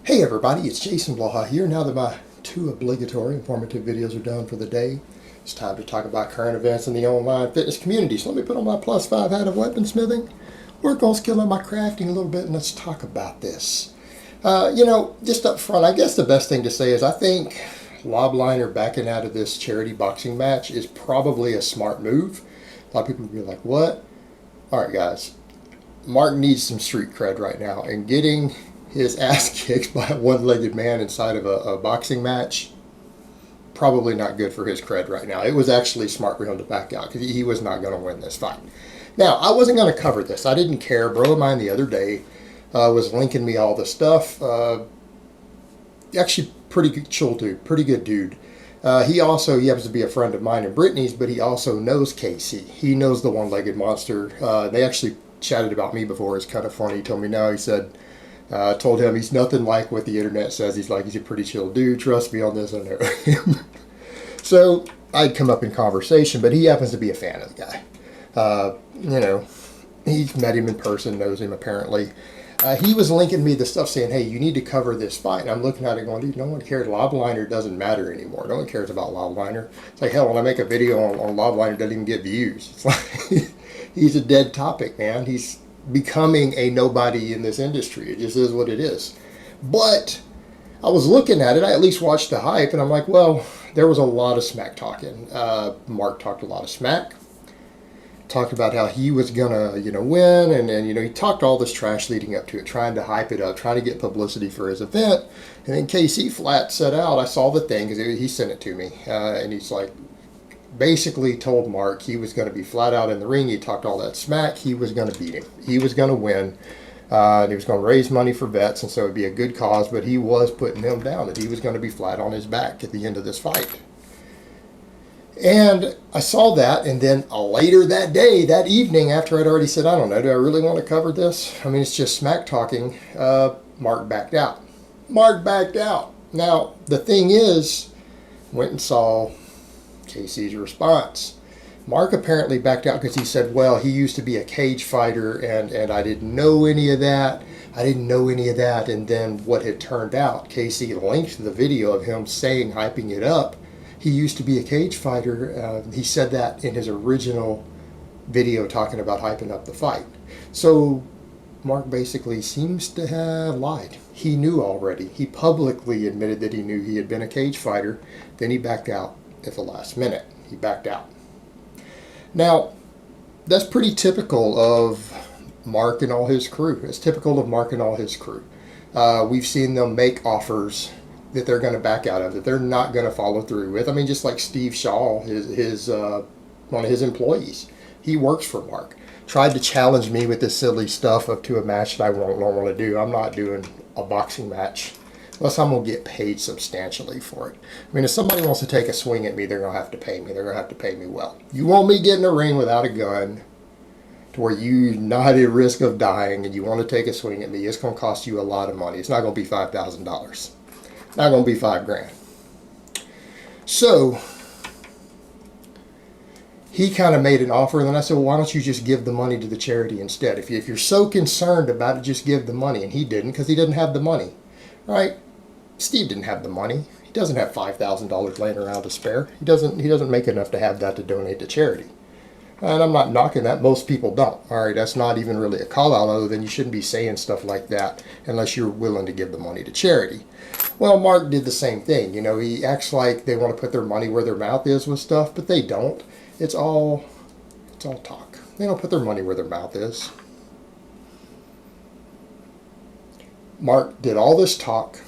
Hey everybody, it's Jason Blaha here. Now that my two obligatory informative videos are done for the day, it's time to talk about current events in the online fitness community. So let me put on my +5 hat of weaponsmithing, work on skilling my crafting a little bit, and let's talk about this. Just up front, I guess the best thing to say is I think Lobliner backing out of this charity boxing match is probably a smart move. A lot of people will be like, what? Alright guys, Mark needs some street cred right now, and getting his ass kicked by a one-legged man inside of a boxing match, probably not good for his cred right now. It was actually smart for him to back out because he was not going to win this fight. Now, I wasn't going to cover this. I didn't care. A bro of mine the other day was linking me all the stuff. Actually, pretty good, chill dude, pretty good dude. He happens to be a friend of mine and Brittany's, but he also knows Casey. He knows the one-legged monster. They actually chatted about me before. It's kind of funny. He told me no. He said, told him he's nothing like what the internet says. He's a pretty chill dude. Trust me on this, I know him. So I'd come up in conversation, but he happens to be a fan of the guy. He's met him in person, knows him apparently. He was linking me the stuff saying, hey, you need to cover this fight. And I'm looking at it going, dude, no one cares. Lobliner doesn't matter anymore. No one cares about Lobliner. It's like, hell, when I make a video on Lobliner, it doesn't even get views. It's like, he's a dead topic, man. He's becoming a nobody in this industry. It just is what it is. But I was looking at it. I at least watched the hype, and I'm like, well, there was a lot of smack talking. Mark talked a lot of smack. Talked about how he was gonna, win, and he talked all this trash leading up to it, trying to hype it up, trying to get publicity for his event. And then KC flat set out. I saw the thing because he sent it to me, and he's like, basically told Mark he was going to be flat out in the ring. He talked all that smack. He was going to beat him. He was going to win. And he was going to raise money for vets, and so it would be a good cause. But he was putting him down, that he was going to be flat on his back at the end of this fight. And I saw that, and then later that day, that evening, after I'd already said, I don't know, do I really want to cover this? I mean, it's just smack talking. Mark backed out. Mark backed out. Now, the thing is, went and saw Casey's response. Mark apparently backed out because he said, well, he used to be a cage fighter and I didn't know any of that. I didn't know any of that. And then what had turned out, Casey linked the video of him saying, hyping it up, he used to be a cage fighter. He said that in his original video talking about hyping up the fight. So Mark basically seems to have lied. He knew already. He publicly admitted that he knew he had been a cage fighter. Then he backed out at the last minute. He backed out. Now, that's pretty typical of Mark and all his crew. It's typical of Mark and all his crew. We've seen them make offers that they're going to back out of, that they're not going to follow through with. I mean, just like Steve Shaw, his one of his employees. He works for Mark. Tried to challenge me with this silly stuff up to a match that I don't want to do. I'm not doing a boxing match unless I'm going to get paid substantially for it. I mean, if somebody wants to take a swing at me, they're going to have to pay me. They're going to have to pay me well. You want me getting a ring without a gun to where you're not at risk of dying and you want to take a swing at me, it's going to cost you a lot of money. It's not going to be $5,000. Not going to be $5,000. So he kind of made an offer, and then I said, well, why don't you just give the money to the charity instead? If you're so concerned about it, just give the money. And he didn't, because he didn't have the money. Right? Steve didn't have the money. He doesn't have $5,000 laying around to spare. He doesn't make enough to have that to donate to charity. And I'm not knocking that. Most people don't. All right, that's not even really a call out, other than you shouldn't be saying stuff like that unless you're willing to give the money to charity. Well, Mark did the same thing. He acts like they want to put their money where their mouth is with stuff, but they don't. It's all talk. They don't put their money where their mouth is. Mark did all this talk,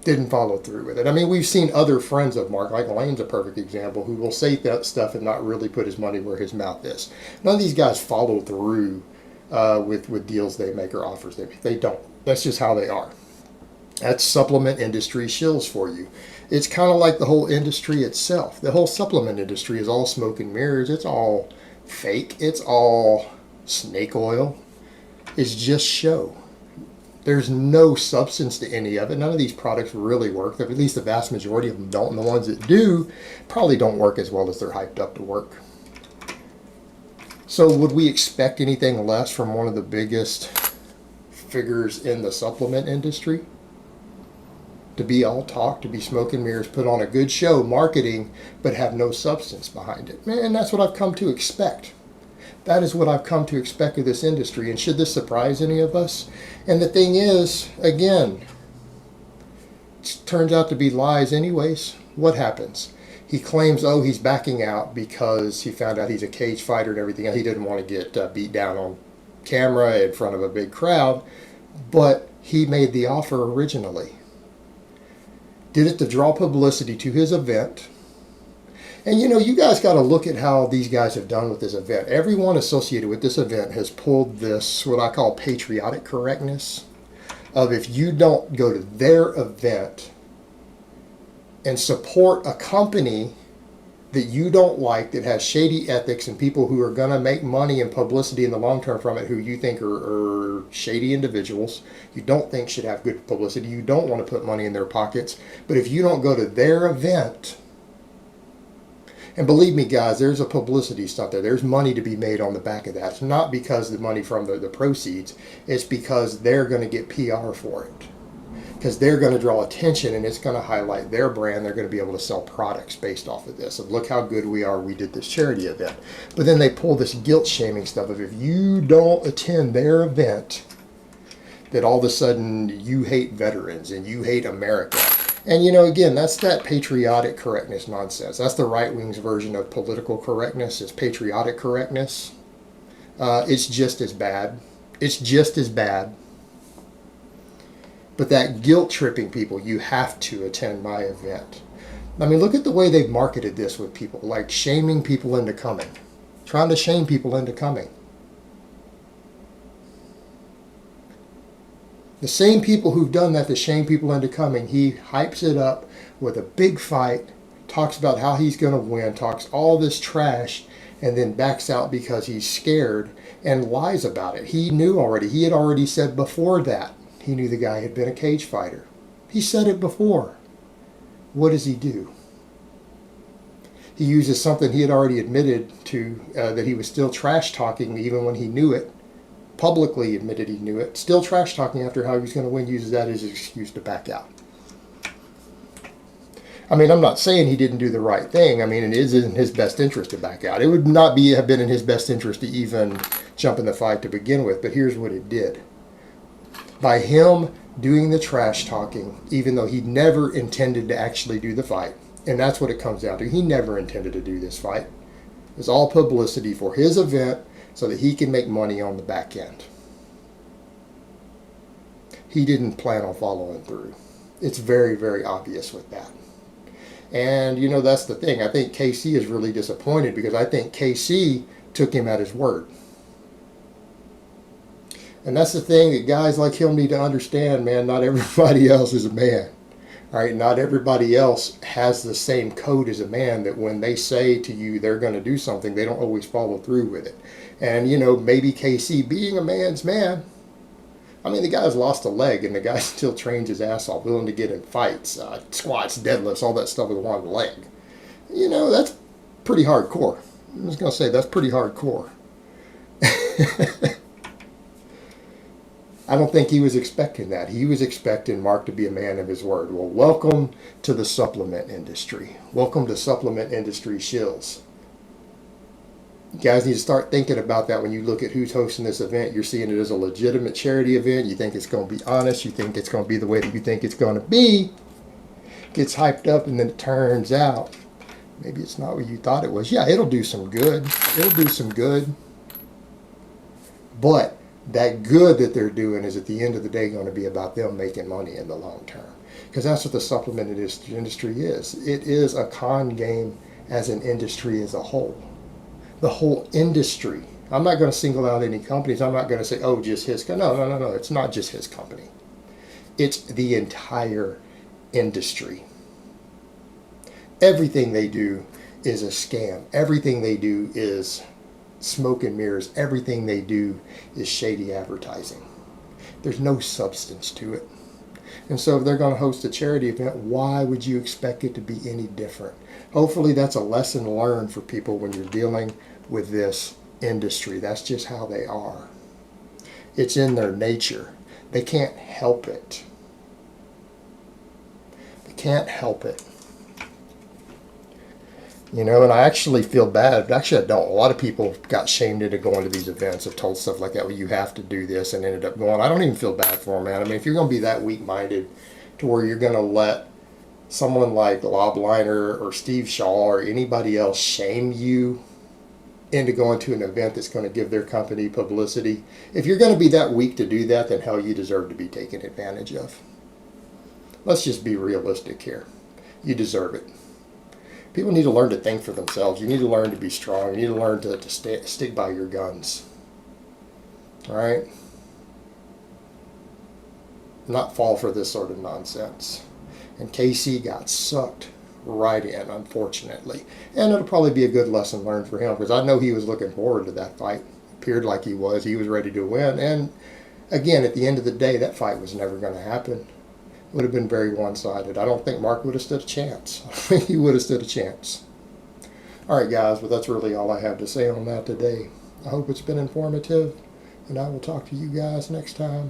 didn't follow through with it. I mean, we've seen other friends of Mark, like Lane's a perfect example, who will say that stuff and not really put his money where his mouth is. None of these guys follow through with deals they make or offers they make. They don't. That's just how they are. That's supplement industry shills for you. It's kind of like the whole industry itself. The whole supplement industry is all smoke and mirrors. It's all fake. It's all snake oil. It's just show. There's no substance to any of it. None of these products really work. At least the vast majority of them don't. And the ones that do probably don't work as well as they're hyped up to work. So would we expect anything less from one of the biggest figures in the supplement industry? to be all talk, to be smoke and mirrors, put on a good show, marketing, but have no substance behind it. And that's what I've come to expect. That is what I've come to expect of this industry. And should this surprise any of us? And the thing is, again, it turns out to be lies anyways. What happens? He claims, oh, he's backing out because he found out he's a cage fighter and everything. He didn't want to get beat down on camera in front of a big crowd. But he made the offer originally. Did it to draw publicity to his event. And you guys got to look at how these guys have done with this event. Everyone associated with this event has pulled this, what I call patriotic correctness, of if you don't go to their event and support a company that you don't like, that has shady ethics and people who are going to make money and publicity in the long term from it, who you think are shady individuals, you don't think should have good publicity, you don't want to put money in their pockets, but if you don't go to their event, and believe me guys, there's a publicity stunt there, there's money to be made on the back of that. It's not because the money from the proceeds, it's because they're going to get PR for it. Because they're going to draw attention and it's going to highlight their brand. They're going to be able to sell products based off of this. Of look how good we are. We did this charity event. But then they pull this guilt shaming stuff of if you don't attend their event, that all of a sudden you hate veterans and you hate America. And again, that's that patriotic correctness nonsense. That's the right wing's version of political correctness. It's patriotic correctness. It's just as bad. It's just as bad. But that guilt tripping people, you have to attend my event. I mean, look at the way they've marketed this with people, like shaming people into coming, trying to shame people into coming. The same people who've done that to shame people into coming, he hypes it up with a big fight, talks about how he's going to win, talks all this trash, and then backs out because he's scared and lies about it. He knew already. He had already said before that. He knew the guy had been a cage fighter. He said it before. What does he do? He uses something he had already admitted to, that he was still trash talking even when he knew it. Publicly admitted he knew it. Still trash talking after how he was going to win, uses that as an excuse to back out. I mean, I'm not saying he didn't do the right thing. I mean, it is in his best interest to back out. It would not have been in his best interest to even jump in the fight to begin with, but here's what it did. By him doing the trash talking, even though he never intended to actually do the fight, and that's what it comes down to. He never intended to do this fight. It was all publicity for his event so that he can make money on the back end. He didn't plan on following through. It's very, very obvious with that. And, that's the thing. I think KC is really disappointed because I think KC took him at his word. And that's the thing that guys like him need to understand, man. Not everybody else is a man. All right? Not everybody else has the same code as a man, that when they say to you they're going to do something, they don't always follow through with it. And, maybe KC being a man's man, I mean, the guy's lost a leg and the guy still trains his ass off, willing to get in fights, squats, deadlifts, all that stuff with one leg. That's pretty hardcore. I'm just going to say that's pretty hardcore. I don't think he was expecting that. He was expecting Mark to be a man of his word. Well, welcome to the supplement industry. Welcome to supplement industry shills. You guys need to start thinking about that when you look at who's hosting this event. You're seeing it as a legitimate charity event. You think it's going to be honest. You think it's going to be the way that you think it's going to be. Gets hyped up and then it turns out maybe it's not what you thought it was. Yeah, it'll do some good. It'll do some good. But that good that they're doing is at the end of the day going to be about them making money in the long term. Because that's what the supplement industry is. It is a con game as an industry as a whole. The whole industry. I'm not going to single out any companies. I'm not going to say, oh, just his company. No. It's not just his company. It's the entire industry. Everything they do is a scam. Everything they do is smoke and mirrors. Everything they do is shady advertising. There's no substance to it. And so if they're going to host a charity event, why would you expect it to be any different? Hopefully that's a lesson learned for people when you're dealing with this industry. That's just how they are. It's in their nature. They can't help it. can't help it. You know, and I actually feel bad. Actually, I don't. A lot of people got shamed into going to these events, have told stuff like that, well, you have to do this, and ended up going. I don't even feel bad for them, man. I mean, if you're going to be that weak-minded to where you're going to let someone like Lobliner or Steve Shaw or anybody else shame you into going to an event that's going to give their company publicity, if you're going to be that weak to do that, then hell, you deserve to be taken advantage of. Let's just be realistic here. You deserve it. People need to learn to think for themselves. You need to learn to be strong. You need to learn to stick by your guns. All right? Not fall for this sort of nonsense. And Casey got sucked right in, unfortunately. And it'll probably be a good lesson learned for him, because I know he was looking forward to that fight. Appeared like he was. He was ready to win. And again, at the end of the day, that fight was never going to happen. Would have been very one-sided. I don't think Mark would have stood a chance. He would have stood a chance. All right, guys, well, that's really all I have to say on that today. I hope it's been informative, and I will talk to you guys next time.